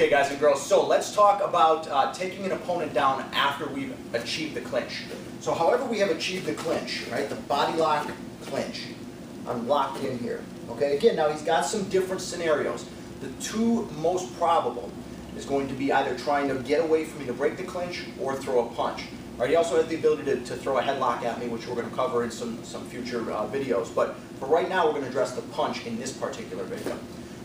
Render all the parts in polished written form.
Okay, guys and girls, so let's talk about taking an opponent down after we've achieved the clinch. So however we have achieved the clinch, right, the body lock clinch, I'm locked in here. Okay, again, now he's got some different scenarios. The two most probable is going to be either trying to get away from me to break the clinch or throw a punch. All right, he also has the ability to throw a headlock at me, which we're going to cover in some future videos. But for right now, we're going to address the punch in this particular video.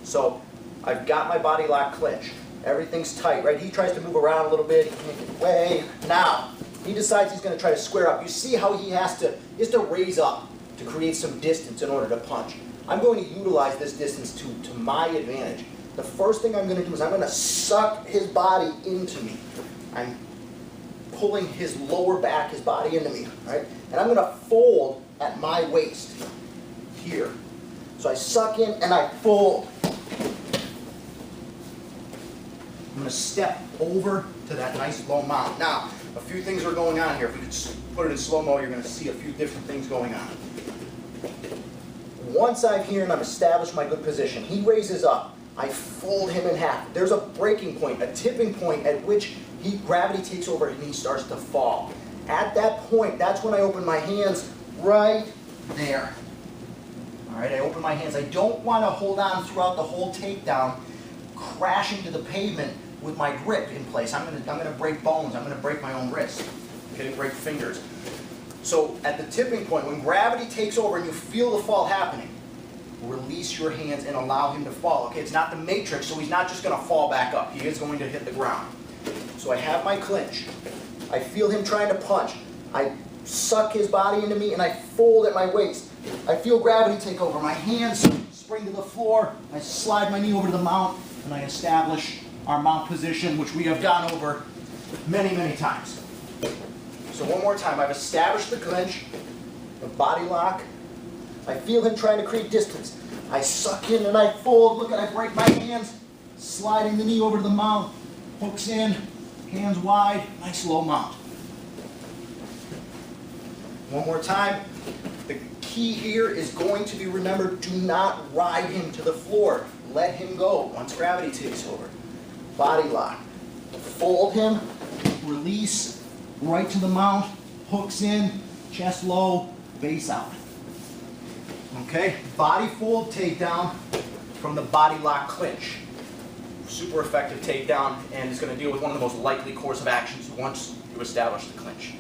So I've got my body lock clinch. Everything's tight, right? He tries to move around a little bit. He can't get away. Now, he decides he's going to try to square up. You see how he has to raise up to create some distance in order to punch. I'm going to utilize this distance to my advantage. The first thing I'm going to do is I'm going to suck his body into me. I'm pulling his lower back, his body into me, right? And I'm going to fold at my waist here. So I suck in and I fold. I'm going to step over to that nice low mount. Now, a few things are going on here. If we could put it in slow-mo, you're going to see a few different things going on. Once I'm here and I've established my good position, he raises up. I fold him in half. There's a breaking point, a tipping point at which gravity takes over and he starts to fall. At that point, that's when I open my hands right there. All right, I open my hands. I don't want to hold on throughout the whole takedown, crashing to the pavement with my grip in place. I'm going to break bones. I'm going to break my own wrist. I'm going to break fingers. So at the tipping point, when gravity takes over and you feel the fall happening, release your hands and allow him to fall. Okay, it's not the Matrix, so he's not just going to fall back up. He is going to hit the ground. So I have my clinch. I feel him trying to punch. I suck his body into me and I fold at my waist. I feel gravity take over. My hands spring to the floor. I slide my knee over to the mount and I establish our mount position, which we have gone over many, many times. So one more time, I've established the clinch, the body lock. I feel him trying to create distance. I suck in and I fold. Look, I break my hands, sliding the knee over to the mount, hooks in, hands wide, nice low mount. One more time. The key here is going to be, remember, do not ride him to the floor. Let him go once gravity takes over. Body lock. Fold him, release, right to the mount, hooks in, chest low, base out. Okay, body fold takedown from the body lock clinch. Super effective takedown, and it's going to deal with one of the most likely course of actions once you establish the clinch.